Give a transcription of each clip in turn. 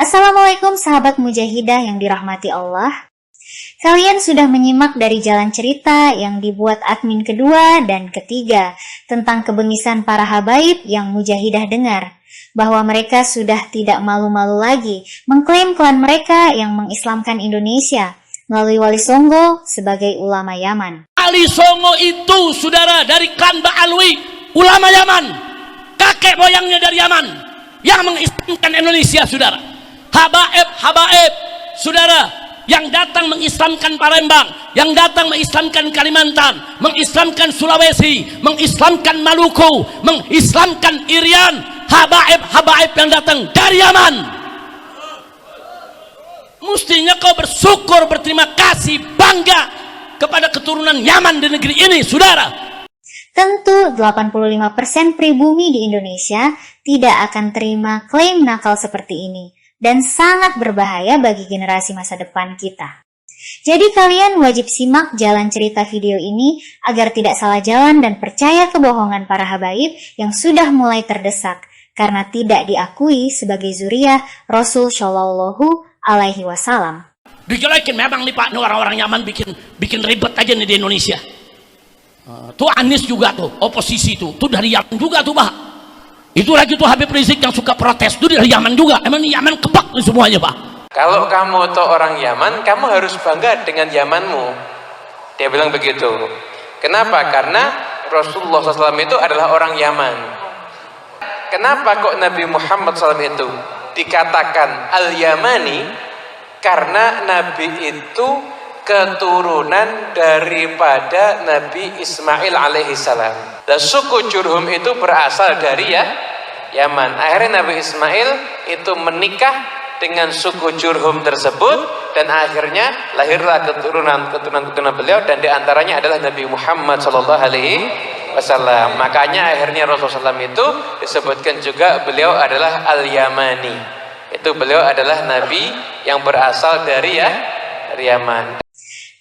Assalamualaikum sahabat mujahidah yang dirahmati Allah. Kalian sudah menyimak dari jalan cerita yang dibuat admin kedua dan ketiga tentang kebengisan para habaib yang mujahidah dengar, bahwa mereka sudah tidak malu-malu lagi mengklaim klan mereka yang mengislamkan Indonesia melalui Wali Songo sebagai ulama Yaman. Wali Songo itu saudara dari klan Ba'alwi, ulama Yaman, kakek moyangnya dari Yaman yang mengislamkan Indonesia saudara. Habaib saudara yang datang mengislamkan Palembang, yang datang mengislamkan Kalimantan, mengislamkan Sulawesi, mengislamkan Maluku, mengislamkan Irian, habaib yang datang dari Yaman. Mestinya kau bersyukur, berterima kasih, bangga kepada keturunan Yaman di negeri ini saudara. Tentu 85% pribumi di Indonesia tidak akan terima klaim nakal seperti ini dan sangat berbahaya bagi generasi masa depan kita. Jadi kalian wajib simak jalan cerita video ini agar tidak salah jalan dan percaya kebohongan para habaib yang sudah mulai terdesak karena tidak diakui sebagai zuriyah Rasul Shallallahu Alaihi Wasallam. Dijelekin memang nih Pak, orang-orang Yaman bikin ribet aja nih di Indonesia. Tuh Anies juga tuh, oposisi tuh dari Yaman juga tuh Pak. Itu lagi tuh Habib Rizik yang suka protes tuh dari Yaman juga. Emang ini Yaman kebak nih semuanya Pak. Kalau kamu tuh orang Yaman, kamu harus bangga dengan Yamanmu. Dia bilang begitu. Kenapa? Karena Rasulullah SAW itu adalah orang Yaman. Kenapa kok Nabi Muhammad SAW itu dikatakan Al-Yamani? Karena Nabi itu keturunan daripada Nabi Ismail alaihissalam. Dan suku Jurhum itu berasal dari Yaman. Akhirnya Nabi Ismail itu menikah dengan suku Jurhum tersebut dan akhirnya lahirlah keturunan beliau dan diantaranya adalah Nabi Muhammad Sallallahu Alaihi Wasallam. Makanya akhirnya Rasulullah SAW itu disebutkan juga beliau adalah Al-Yamani. Itu beliau adalah Nabi yang berasal dari Yaman.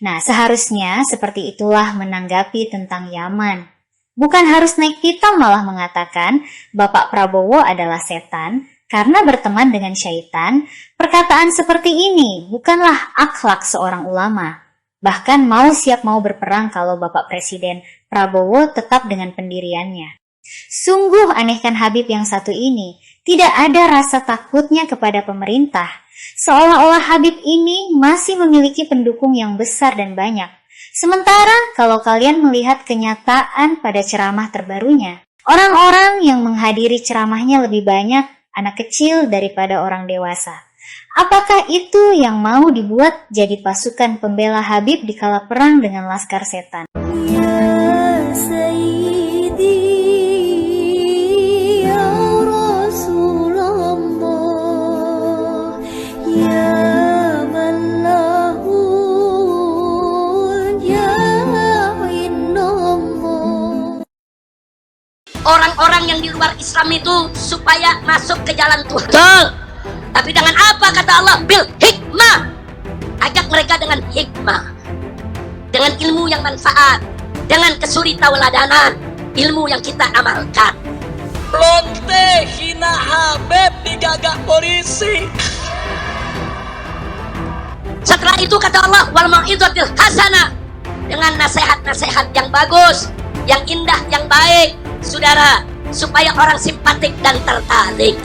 Nah, seharusnya seperti itulah menanggapi tentang Yaman. Bukan harus naik pitam malah mengatakan Bapak Prabowo adalah setan karena berteman dengan syaitan. Perkataan seperti ini bukanlah akhlak seorang ulama. Bahkan siap mau berperang kalau Bapak Presiden Prabowo tetap dengan pendiriannya. Sungguh anehkan Habib yang satu ini, tidak ada rasa takutnya kepada pemerintah. Seolah-olah Habib ini masih memiliki pendukung yang besar dan banyak. Sementara kalau kalian melihat kenyataan pada ceramah terbarunya, orang-orang yang menghadiri ceramahnya lebih banyak anak kecil daripada orang dewasa. Apakah itu yang mau dibuat jadi pasukan pembela Habib di kala perang dengan laskar setan? Orang-orang yang di luar Islam itu supaya masuk ke jalan Tuhan. Betul. Tapi dengan apa kata Allah? Bil hikmah. Ajak mereka dengan hikmah, dengan ilmu yang manfaat, dengan kesulitauladanan, ilmu yang kita amalkan. Lonte hina Habib digagak polisi. Setelah itu kata Allah, wal mau'izatil hasanah, dengan nasihat-nasihat yang bagus, yang indah, yang baik. Saudara, supaya orang simpatik dan tertarik.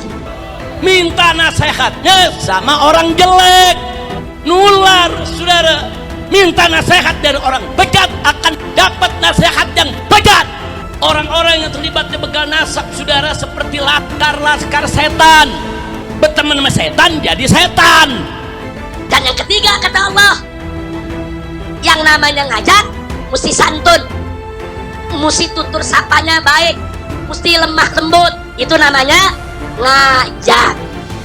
Minta nasihatnya sama orang jelek, nular saudara. Minta nasihat dari orang bejat akan dapat nasihat yang bejat. Orang-orang yang terlibat di begal nasab saudara seperti laskar setan, berteman sama setan jadi setan. Dan yang ketiga kata Allah, yang namanya ngajak mesti santun, mesti tutur sapanya baik, mesti lemah lembut. Itu namanya ngajak.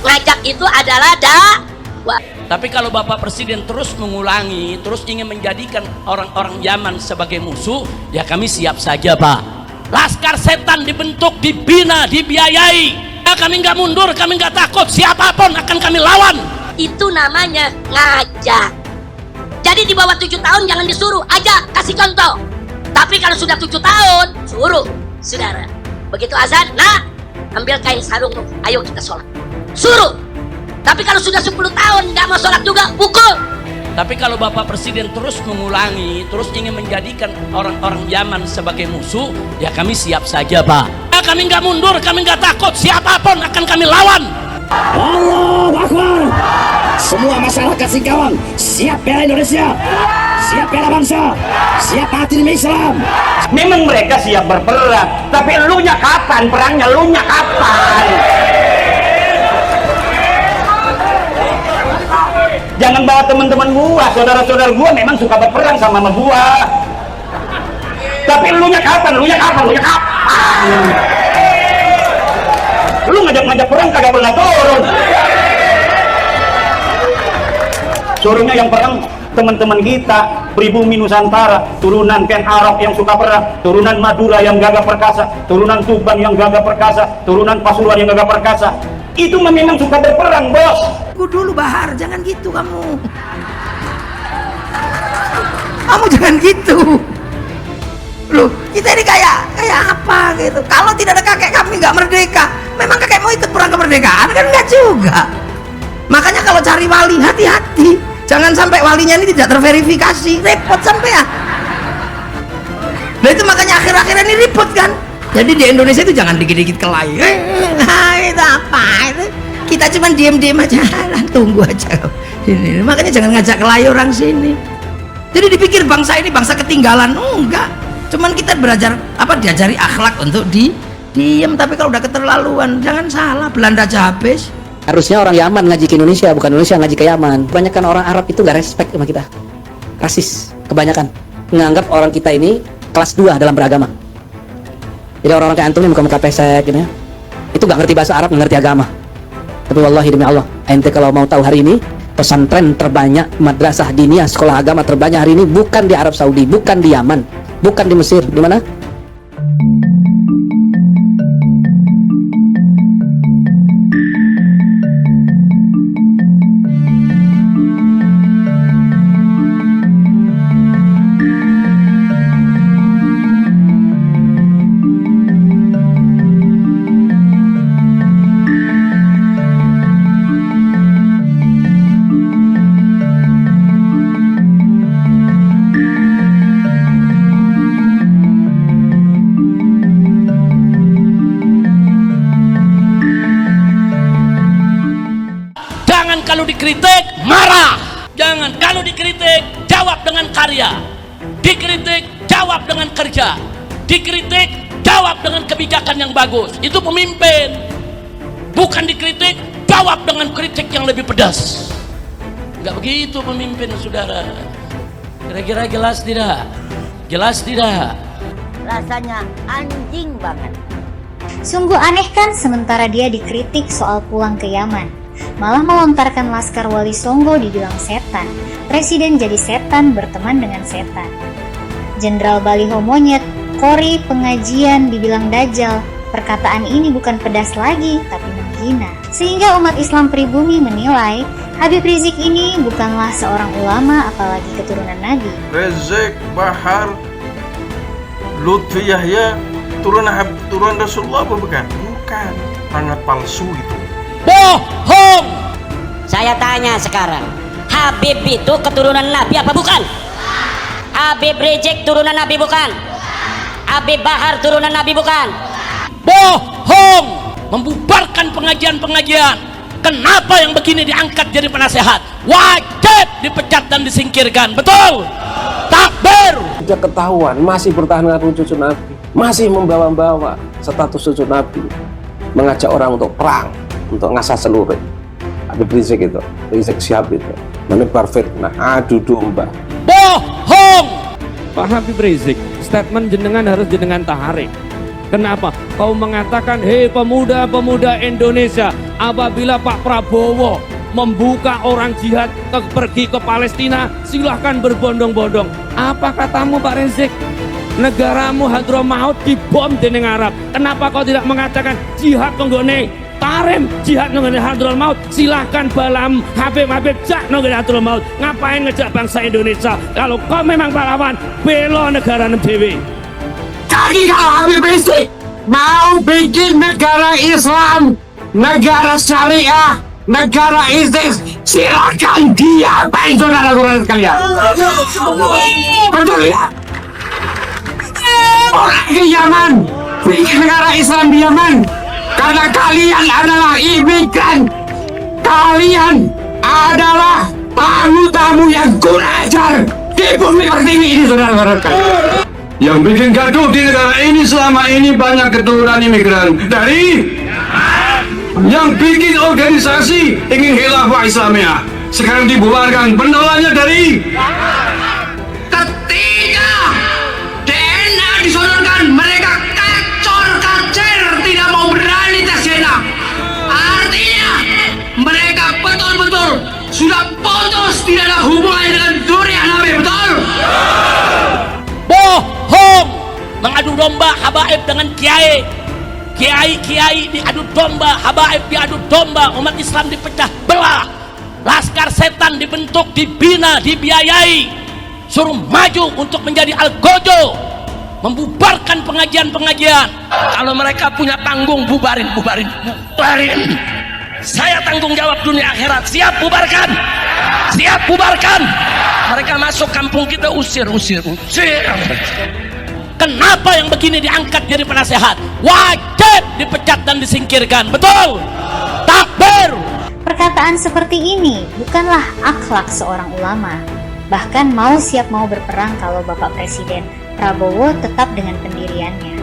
Ngajak itu adalah dakwah. Tapi kalau Bapak Presiden terus mengulangi, terus ingin menjadikan orang-orang Yaman sebagai musuh, ya kami siap saja Pak. Laskar setan dibentuk, dibina, dibiayai. Ya, kami nggak mundur, kami nggak takut. Siapapun akan kami lawan. Itu namanya ngajak. Jadi di bawah 7 tahun jangan disuruh, ajak, kasih contoh. Tapi kalau sudah 7 tahun, suruh, saudara. Begitu azan, nah, ambil kain sarung, ayo kita sholat. Suruh. Tapi kalau sudah 10 tahun nggak mau sholat juga, pukul. Tapi kalau Bapak Presiden terus mengulangi, terus ingin menjadikan orang-orang Yaman sebagai musuh, ya kami siap saja, Pak. Ya, kami nggak mundur, kami nggak takut, siapapun akan kami lawan. Allahu Akbar. Semua masyarakat Singkawang siap bela Indonesia, siap bela bangsa, siap mati demi Islam. Memang mereka siap berperang, tapi elunya kapan perangnya, elunya kapan? Jangan bawa teman-teman gua, saudara-saudara gua memang suka berperang sama gua. Tapi elunya kapan, elunya kapan, elunya kapan? Lu ngajak-ngajak perang kagak pernah turun. Suruhnya yang perang teman-teman kita, pribumi Nusantara, turunan Ken Arok yang suka perang, turunan Madura yang gagah perkasa, turunan Tuban yang gagah perkasa, turunan Pasuruan yang gagah perkasa. Itu memang suka berperang, bos. Tunggu dulu Bahar, jangan gitu kamu. Kamu jangan gitu. Loh, kita ini kayak apa gitu. Kalau tidak ada kakek kami nggak merdeka. Memang kakek mau ikut perang kemerdekaan kan enggak juga. Makanya kalau cari wali hati-hati. Jangan sampai walinya ini tidak terverifikasi, repot sampai ya. Nah itu makanya akhir-akhir ini ribut kan. Jadi di Indonesia itu jangan dikit-dikit kelahi. Nah itu apa itu? Kita cuma diem-diem aja, tunggu aja. Ini makanya jangan ngajak kelahi orang sini. Jadi dipikir bangsa ini bangsa ketinggalan, enggak. Cuman kita belajar diajari akhlak untuk diem. Tapi kalau udah keterlaluan, jangan salah, Belanda aja habis. Harusnya orang Yaman ngaji ke Indonesia, bukan Indonesia ngaji ke Yaman. Kebanyakan orang Arab itu gak respect sama kita, rasis kebanyakan, menganggap orang kita ini kelas 2 dalam beragama. Jadi orang-orang kayak antum ini muka-muka pesek gitu ya, itu gak ngerti bahasa Arab, gak ngerti agama. Tapi wallahi demi Allah, ente kalau mau tahu hari ini, pesantren terbanyak, madrasah diniyah, sekolah agama terbanyak hari ini bukan di Arab Saudi, bukan di Yaman, bukan di Mesir. Di mana? Kalau dikritik, marah. Jangan, kalau dikritik, jawab dengan karya. Dikritik, jawab dengan kerja. Dikritik, jawab dengan kebijakan yang bagus. Itu pemimpin. Bukan dikritik, jawab dengan kritik yang lebih pedas. Enggak begitu pemimpin, saudara. Kira-kira jelas tidak? Jelas tidak? Rasanya anjing banget. Sungguh aneh kan, sementara dia dikritik soal pulang ke Yaman, malah melontarkan Laskar Wali Songo dibilang setan. Presiden jadi setan berteman dengan setan. Jenderal Baliho Monyet, Kori pengajian dibilang dajjal. Perkataan ini bukan pedas lagi, tapi menghina. Sehingga umat Islam pribumi menilai Habib Rizik ini bukanlah seorang ulama, apalagi keturunan Nabi. Rizik, Bahar, Lutfi Yahya, turunan Rasulullah apa bukan? Bukan, sangat palsu itu. Bohong. Saya tanya sekarang, Habib itu keturunan Nabi apa bukan? Habib Rizik turunan Nabi bukan? Habib Bahar turunan Nabi bukan? Bohong. Membubarkan pengajian-pengajian. Kenapa yang begini diangkat jadi penasehat? Wajib dipecat dan disingkirkan. Betul? Takbir. Sudah ketahuan masih bertahan dengan cucu Nabi, masih membawa-bawa status cucu Nabi, mengajak orang untuk perang, untuk ngasah celurit. Habib Rizik itu, Rizik Syihab itu menebar fitnah, adu domba. Bohong. Pak Habib Rizik, statement jenengan harus jenengan tarik. Kenapa? Kau mengatakan, hei pemuda-pemuda Indonesia, apabila Pak Prabowo membuka orang jihad pergi ke Palestina, silahkan berbondong-bondong. Apa katamu Pak Rizik? Negaramu Hadramaut dibom dening Arab. Kenapa kau tidak mengatakan jihad konggone Tarim, jihad nonggone Hadramaut? Silahkan balam Habib jak nonggone Hadramaut. Ngapain ngejak bangsa Indonesia? Kalau kau memang pahlawan, bela negara dewe. Kaki Habib Rizik mau bikin negara Islam, negara syariah, negara ISIS, silakan diapain saudara-saudara sekalian. Betul ya? Orang ke Yaman, bikin negara Islam di Yaman, karena kalian adalah imigran. Kalian adalah tamu-tamu yang kurang ajar di bumi pertiwi ini, saudara-saudara sekalian. Yang bikin gaduh di negara ini selama ini banyak keturunan imigran dari yang bikin organisasi ingin khilafah Islamiyah sekarang dibubarkan, penolaknya dari ketika DNA disodorkan mereka kacor-kacir, tidak mau berani tes DNA. Artinya mereka betul-betul sudah putus, tidak ada hubungannya dengan zuriat Nabi, betul? Bohong, mengadu domba habaib dengan kiai. Kiai diadu domba, habaib diadu domba, umat Islam dipecah belah, laskar setan dibentuk, dibina, dibiayai, suruh maju untuk menjadi algojo, membubarkan pengajian-pengajian. Kalau mereka punya panggung, bubarin. Saya tanggung jawab dunia akhirat. Siap bubarkan. Mereka masuk kampung kita, usir. Kenapa yang begini diangkat jadi penasehat? Wajib dipecat dan disingkirkan. Betul? Takbir. Perkataan seperti ini bukanlah akhlak seorang ulama. Bahkan siap mau berperang kalau Bapak Presiden Prabowo tetap dengan pendiriannya.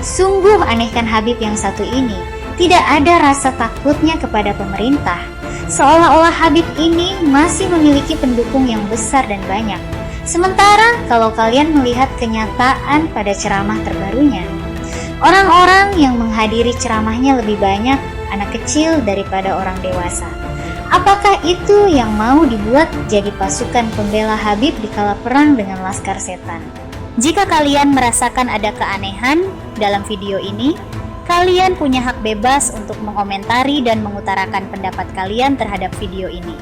Sungguh anehkan Habib yang satu ini tidak ada rasa takutnya kepada pemerintah. Seolah-olah Habib ini masih memiliki pendukung yang besar dan banyak. Sementara kalau kalian melihat kenyataan pada ceramah terbarunya, orang-orang yang menghadiri ceramahnya lebih banyak anak kecil daripada orang dewasa. Apakah itu yang mau dibuat jadi pasukan pembela Habib di kala perang dengan laskar setan? Jika kalian merasakan ada keanehan dalam video ini, kalian punya hak bebas untuk mengomentari dan mengutarakan pendapat kalian terhadap video ini.